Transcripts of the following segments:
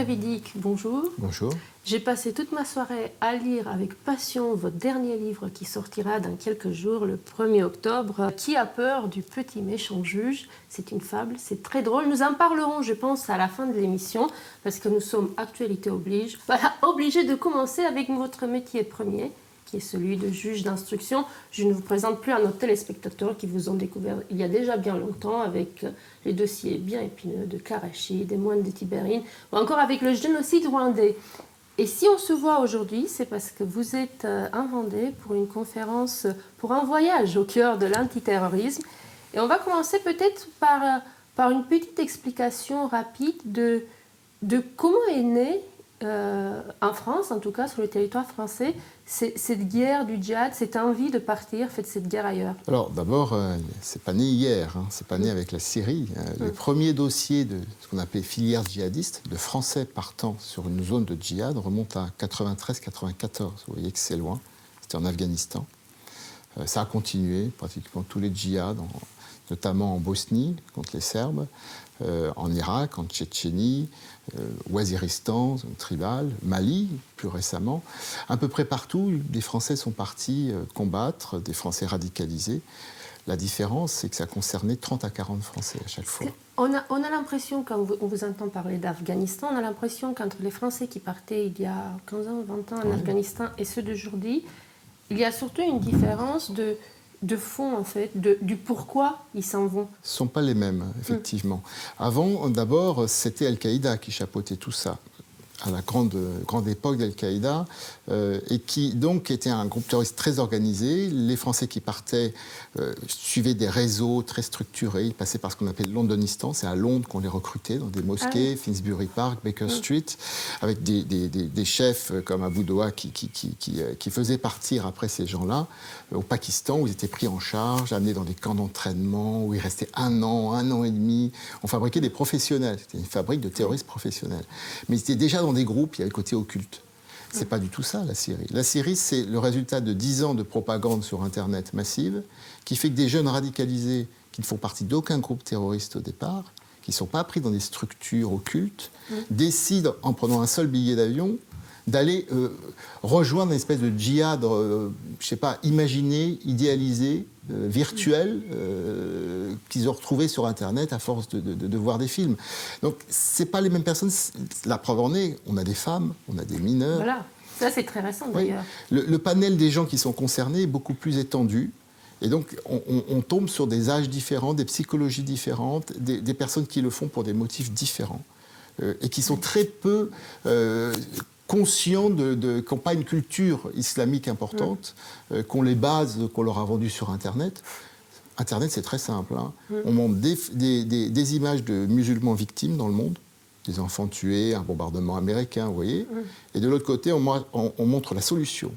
Prévidic, bonjour. Bonjour. J'ai passé toute ma soirée à lire avec passion votre dernier livre qui sortira dans quelques jours, le 1er octobre. Qui a peur du petit méchant juge? C'est une fable, c'est très drôle. Nous en parlerons, je pense, à la fin de l'émission, parce que nous sommes actualité oblige. Voilà, obligé de commencer avec votre métier premier, qui est celui de juge d'instruction. Je ne vous présente plus à nos téléspectateurs qui vous ont découvert il y a déjà bien longtemps avec les dossiers bien épineux de Karachi, des moines de Tibérine, ou encore avec le génocide rwandais. Et si on se voit aujourd'hui, c'est parce que vous êtes en Vendée pour une conférence, pour un voyage au cœur de l'antiterrorisme. Et on va commencer peut-être par une petite explication rapide de comment est née, en France, en tout cas sur le territoire français, cette guerre du djihad, cette envie de partir, faites cette guerre ailleurs. Alors d'abord, c'est pas né hier, c'est pas né avec la Syrie. Le premier dossier de ce qu'on appelait filière djihadiste, de Français partant sur une zone de djihad, remonte à 93-94. Vous voyez que c'est loin. C'était en Afghanistan. Ça a continué, pratiquement tous les djihads, notamment en Bosnie contre les Serbes, en Irak, en Tchétchénie, Waziristan, tribal, Mali, plus récemment. À peu près partout, des Français sont partis combattre, des Français radicalisés. La différence, c'est que ça concernait 30 à 40 Français à chaque fois. On a l'impression, quand on vous entend parler d'Afghanistan, on a l'impression qu'entre les Français qui partaient il y a 15 ans, 20 ans en Afghanistan et ceux d'aujourd'hui, il y a surtout une différence de fond, en fait, du pourquoi ils s'en vont. Ce ne sont pas les mêmes, effectivement. Avant, d'abord, c'était Al-Qaïda qui chapeautait tout ça, à la grande époque d'Al-Qaïda, et qui donc était un groupe terroriste très organisé. Les Français qui partaient suivaient des réseaux très structurés. Ils passaient par ce qu'on appelle Londonistan. C'est à Londres qu'on les recrutait, dans des mosquées, Finsbury Park, Baker Street, avec des chefs comme Abu Doha qui faisaient partir après ces gens-là au Pakistan, où ils étaient pris en charge, amenés dans des camps d'entraînement, où ils restaient un an et demi. On fabriquait des professionnels. C'était une fabrique de terroristes professionnels. Mais ils étaient déjà dans des groupes, il y a le côté occulte. C'est pas du tout ça, la Syrie. La Syrie, c'est le résultat de 10 ans de propagande sur Internet massive, qui fait que des jeunes radicalisés, qui ne font partie d'aucun groupe terroriste au départ, qui ne sont pas pris dans des structures occultes, décident, en prenant un seul billet d'avion, d'aller rejoindre une espèce de djihad, je sais pas, imaginé, idéalisé, virtuel, qu'ils ont retrouvé sur Internet à force de voir des films. Donc, c'est pas les mêmes personnes. La preuve en est, on a des femmes, on a des mineurs. Voilà, ça c'est très récent d'ailleurs. Le panel des gens qui sont concernés est beaucoup plus étendu. Et donc, on tombe sur des âges différents, des psychologies différentes, des personnes qui le font pour des motifs différents, et qui sont très peu conscients qui n'ont pas une culture islamique importante, qu'on les bases, qu'on leur a vendues sur Internet. Internet, c'est très simple. On montre des images de musulmans victimes dans le monde, des enfants tués, un bombardement américain, vous voyez. Et de l'autre côté, on montre la solution.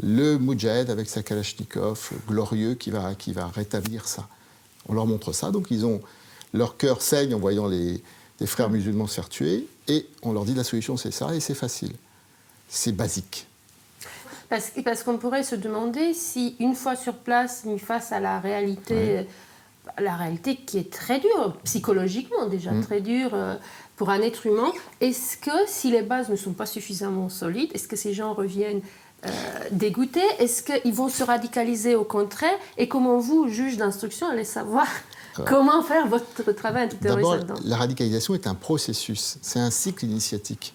Le Moudjahid avec sa Kalachnikov, glorieux, qui va rétablir ça. On leur montre ça, donc leur cœur saigne en voyant des frères musulmans se faire tuer, et on leur dit la solution c'est ça, et c'est facile. C'est basique. Parce qu'on pourrait se demander si, une fois sur place, mis face à la réalité qui est très dure, psychologiquement déjà très dure pour un être humain, est-ce que, si les bases ne sont pas suffisamment solides, est-ce que ces gens reviennent dégoûtés? Est-ce qu'ils vont se radicaliser au contraire? Et comment vous, juge d'instruction, allez savoir comment faire votre travail antiterroriste là-dedans? D'abord, la radicalisation est un processus, c'est un cycle initiatique.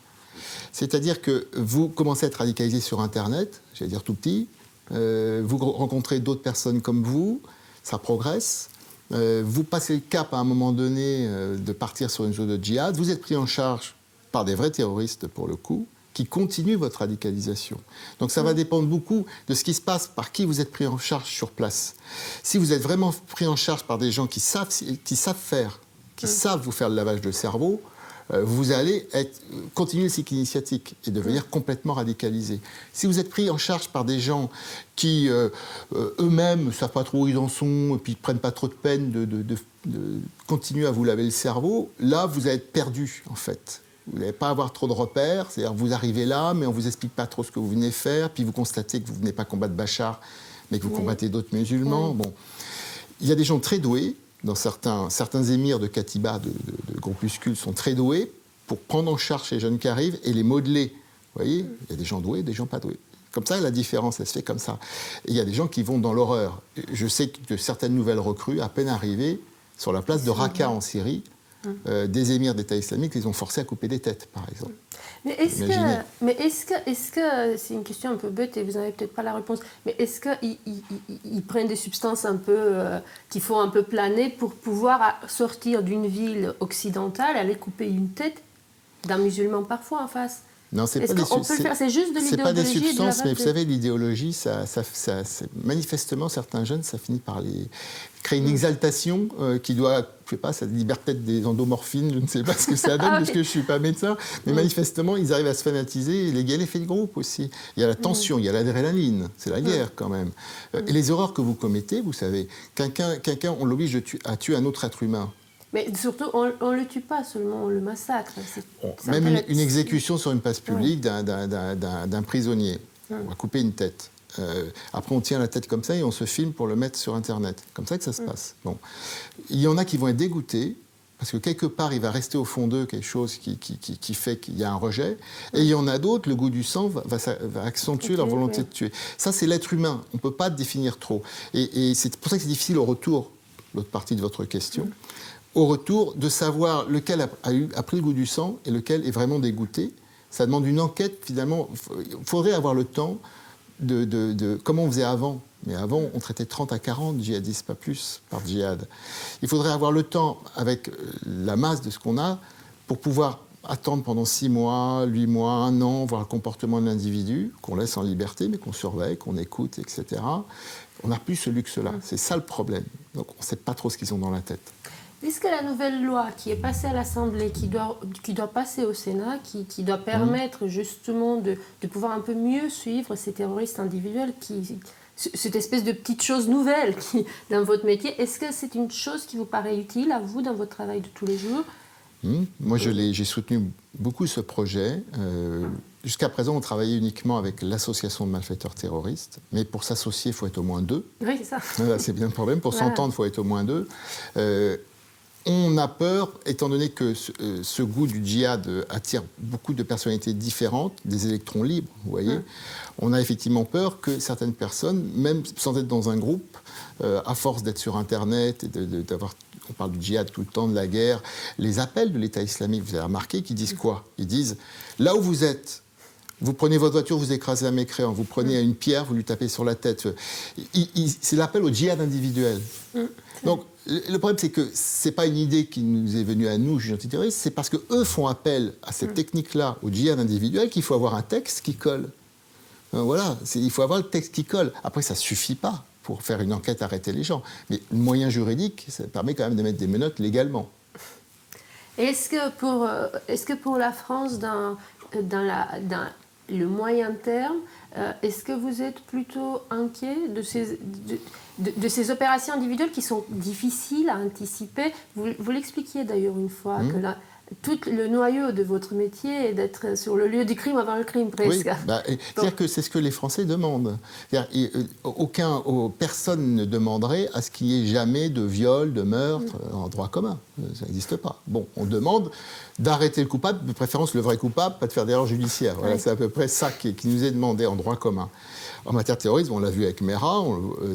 C'est-à-dire que vous commencez à être radicalisé sur Internet, j'allais dire tout petit, vous rencontrez d'autres personnes comme vous, ça progresse, vous passez le cap à un moment donné de partir sur une zone de djihad, vous êtes pris en charge par des vrais terroristes pour le coup, qui continuent votre radicalisation. Donc ça va dépendre beaucoup de ce qui se passe, par qui vous êtes pris en charge sur place. Si vous êtes vraiment pris en charge par des gens qui savent faire, qui savent vous faire le lavage de cerveau, vous allez continuer le cycle initiatique et devenir complètement radicalisé. Si vous êtes pris en charge par des gens qui eux-mêmes ne savent pas trop où ils en sont et puis ne prennent pas trop de peine de continuer à vous laver le cerveau, là vous allez être perdu en fait. Vous n'allez pas avoir trop de repères, c'est-à-dire vous arrivez là mais on ne vous explique pas trop ce que vous venez faire, puis vous constatez que vous ne venez pas combattre Bachar mais que vous combattez d'autres musulmans. Bon. Il y a des gens très doués. Dans certains émirs de Katiba, de groupuscules, sont très doués, pour prendre en charge les jeunes qui arrivent et les modeler. Vous voyez, il y a des gens doués, des gens pas doués. Comme ça, la différence, elle se fait comme ça. Et il y a des gens qui vont dans l'horreur. Je sais que certaines nouvelles recrues, à peine arrivées, sur la place de Raqqa en Syrie, des émirs d'État islamique les ont forcés à couper des têtes, par exemple. Mais est-ce que c'est une question un peu bête et vous n'avez peut-être pas la réponse, mais est-ce qu'ils prennent des substances un peu qui font un peu planer pour pouvoir sortir d'une ville occidentale, aller couper une tête d'un musulman parfois en face? Non, c'est juste de l'idéologie. C'est pas des substances, mais vous savez, l'idéologie, manifestement, certains jeunes, ça finit par créer une exaltation qui doit, je sais pas, ça libère peut-être des endomorphines, je ne sais pas ce que ça donne, parce que je suis pas médecin, mais manifestement, ils arrivent à se fanatiser, et il y a l'effet de groupe aussi. Il y a la tension, il y a l'adrénaline, c'est la guerre quand même. Et les erreurs que vous commettez, vous savez, quelqu'un on l'oblige à tuer un autre être humain. Mais surtout, on ne le tue pas seulement, on le massacre. Même une exécution sur une place publique d'un prisonnier. On va couper une tête. Après, on tient la tête comme ça et on se filme pour le mettre sur Internet. Comme ça que ça se passe. Bon. Il y en a qui vont être dégoûtés, parce que quelque part, il va rester au fond d'eux quelque chose qui fait qu'il y a un rejet. Et il y en a d'autres, le goût du sang va accentuer leur volonté de tuer. Ça, c'est l'être humain. On ne peut pas définir trop. Et c'est pour ça que c'est difficile au retour, l'autre partie de votre question, au retour de savoir lequel a pris le goût du sang et lequel est vraiment dégoûté. Ça demande une enquête, finalement. Il faudrait avoir le temps de comment on faisait avant. Mais avant, on traitait 30 à 40 djihadistes, pas plus, par djihad. Il faudrait avoir le temps, avec la masse de ce qu'on a, pour pouvoir attendre pendant 6 mois, 8 mois, 1 an, voir le comportement de l'individu, qu'on laisse en liberté, mais qu'on surveille, qu'on écoute, etc. On n'a plus ce luxe-là. C'est ça le problème. Donc on ne sait pas trop ce qu'ils ont dans la tête. Est-ce que la nouvelle loi qui est passée à l'Assemblée, qui doit passer au Sénat, qui doit permettre justement de pouvoir un peu mieux suivre ces terroristes individuels, cette espèce de petite chose nouvelle dans votre métier, est-ce que c'est une chose qui vous paraît utile à vous dans votre travail de tous les jours? Moi, j'ai soutenu beaucoup ce projet. Jusqu'à présent, on travaillait uniquement avec l'association de malfaiteurs terroristes, mais pour s'associer, il faut être au moins 2. Oui, c'est ça. Voilà, c'est bien le problème. Pour s'entendre, il faut être au moins 2. On a peur, étant donné que ce goût du djihad attire beaucoup de personnalités différentes, des électrons libres, vous voyez. On a effectivement peur que certaines personnes, même sans être dans un groupe, à force d'être sur Internet et on parle du djihad tout le temps, de la guerre, les appels de l'État islamique, vous avez remarqué, qu'ils disent quoi? Ils disent, là où vous êtes, vous prenez votre voiture, vous écrasez un mécréant, vous prenez une pierre, vous lui tapez sur la tête. C'est l'appel au djihad individuel. Donc, le problème, c'est que ce n'est pas une idée qui nous est venue à nous, juges antiterroristes, c'est parce qu'eux font appel à cette technique-là, au djihad individuel, qu'il faut avoir un texte qui colle. Voilà, il faut avoir le texte qui colle. Après, ça ne suffit pas pour faire une enquête, arrêter les gens. Mais le moyen juridique, ça permet quand même de mettre des menottes légalement. Est-ce que pour la France, dans le moyen terme, est-ce que vous êtes plutôt inquiet de ces opérations individuelles qui sont difficiles à anticiper? Vous l'expliquiez d'ailleurs une fois, que tout le noyau de votre métier est d'être sur le lieu du crime avant le crime, presque. Oui, c'est-à-dire que c'est ce que les Français demandent. Personne ne demanderait à ce qu'il n'y ait jamais de viol, de meurtre en droit commun. Ça n'existe pas. Bon, on demande d'arrêter le coupable, de préférence le vrai coupable, pas de faire d'erreur judiciaire. Voilà, c'est à peu près ça qui nous est demandé en droit commun. En matière de terrorisme, on l'a vu avec Mera,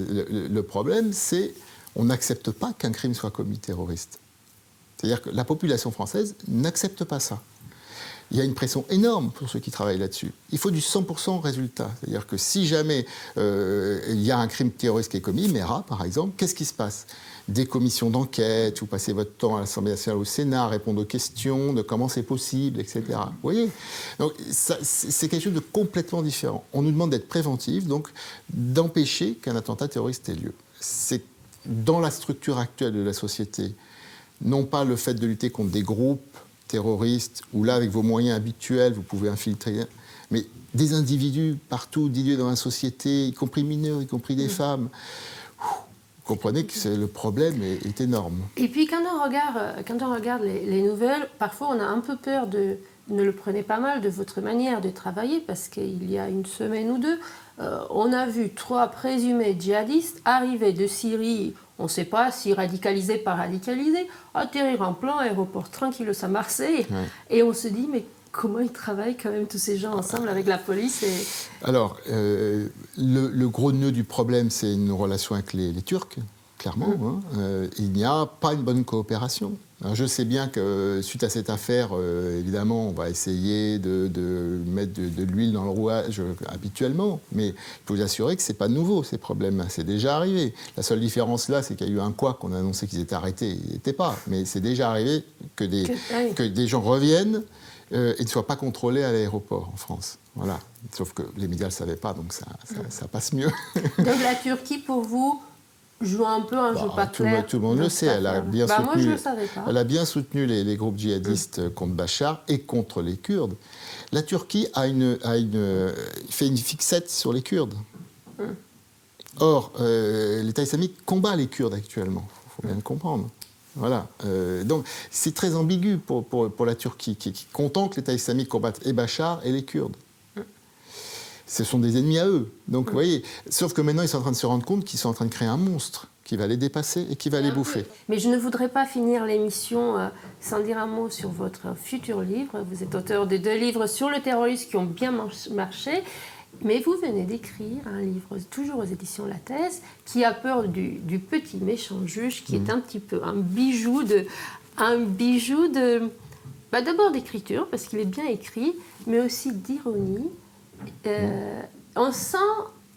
le problème, c'est qu'on n'accepte pas qu'un crime soit commis terroriste. C'est-à-dire que la population française n'accepte pas ça. Il y a une pression énorme pour ceux qui travaillent là-dessus. Il faut du 100% résultat. C'est-à-dire que si jamais il y a un crime terroriste qui est commis, Mera par exemple, qu'est-ce qui se passe? Des commissions d'enquête, vous passez votre temps à l'Assemblée nationale, au Sénat, à répondre aux questions de comment c'est possible, etc. Vous voyez? Donc c'est quelque chose de complètement différent. On nous demande d'être préventifs, donc d'empêcher qu'un attentat terroriste ait lieu. C'est dans la structure actuelle de la société, non pas le fait de lutter contre des groupes terroristes, où là, avec vos moyens habituels, vous pouvez infiltrer, mais des individus partout, d'idées dans la société, y compris mineurs, y compris des femmes. Vous comprenez que le problème est énorme. Et puis, quand on regarde les nouvelles, parfois, on a un peu peur ne le prenez pas mal de votre manière de travailler, parce qu'il y a une semaine ou deux, on a vu 3 présumés djihadistes arriver de Syrie. On ne sait pas si radicalisé, pas radicalisé. Atterrir en plan aéroport tranquille à Marseille. Ouais. Et on se dit, mais comment ils travaillent quand même tous ces gens ensemble avec la police Alors, le gros nœud du problème, c'est une relation avec les Turcs, clairement. Il n'y a pas une bonne coopération. Alors, je sais bien que suite à cette affaire, évidemment, on va essayer de mettre de l'huile dans le rouage habituellement, mais je peux vous assurer que ce n'est pas nouveau, ces problèmes. C'est déjà arrivé. La seule différence là, c'est qu'il y a eu un couac, on a annoncé qu'ils étaient arrêtés. Ils n'étaient pas. Mais c'est déjà arrivé que des gens reviennent et ne soient pas contrôlés à l'aéroport en France. Voilà. Sauf que les médias ne le savaient pas, donc ça passe mieux. Donc la Turquie, pour vous, joue un peu un jeu pas clair. Tout le monde le sait. Elle a bien soutenu, moi, je le savais pas. Elle a bien soutenu les groupes djihadistes contre Bachar et contre les Kurdes. La Turquie fait une fixette sur les Kurdes. Or, l'État islamique combat les Kurdes actuellement. Il faut bien le comprendre. Voilà. Donc, c'est très ambigu pour la Turquie, qui est content que l'État islamique combatte et Bachar et les Kurdes. Ce sont des ennemis à eux. Donc, vous voyez, sauf que maintenant, ils sont en train de se rendre compte qu'ils sont en train de créer un monstre qui va les dépasser et qui va les bouffer. Mais je ne voudrais pas finir l'émission sans dire un mot sur votre futur livre. Vous êtes auteur de 2 livres sur le terrorisme qui ont bien marché. Mais vous venez d'écrire un livre, toujours aux éditions Lattès, qui a peur du petit méchant juge, qui est un petit peu un bijou d'abord d'écriture, parce qu'il est bien écrit, mais aussi d'ironie. On sent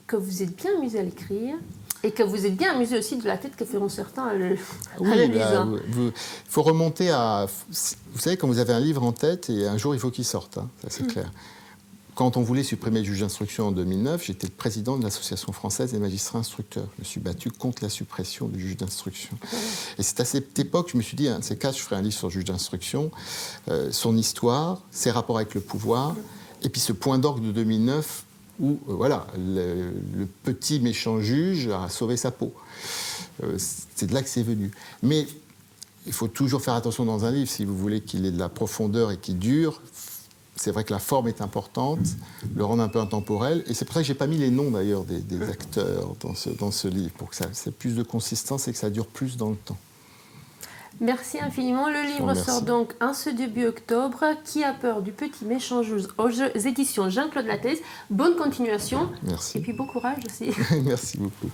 que vous êtes bien amusé à l'écrire et que vous êtes bien amusé aussi de la tête que feront certains à le lisant. Il faut remonter à... Vous savez, quand vous avez un livre en tête, et un jour il faut qu'il sorte, ça c'est clair. Quand on voulait supprimer le juge d'instruction en 2009, j'étais le président de l'Association française des magistrats instructeurs. Je me suis battu contre la suppression du juge d'instruction. Et c'est à cette époque que je me suis dit, un de ces cas, je ferai un livre sur le juge d'instruction, son histoire, ses rapports avec le pouvoir, et puis ce point d'orgue de 2009 où le petit méchant juge a sauvé sa peau. C'est de là que c'est venu. Mais il faut toujours faire attention dans un livre, si vous voulez qu'il ait de la profondeur et qu'il dure. C'est vrai que la forme est importante, le rendre un peu intemporel. Et c'est pour ça que je n'ai pas mis les noms d'ailleurs des acteurs dans ce livre, pour que ça ait plus de consistance et que ça dure plus dans le temps. Merci infiniment. Le livre sort donc en ce début octobre. Qui a peur du petit méchant juge aux éditions Jean-Claude Lattès. Bonne continuation. Merci. Et puis bon courage aussi. Merci beaucoup.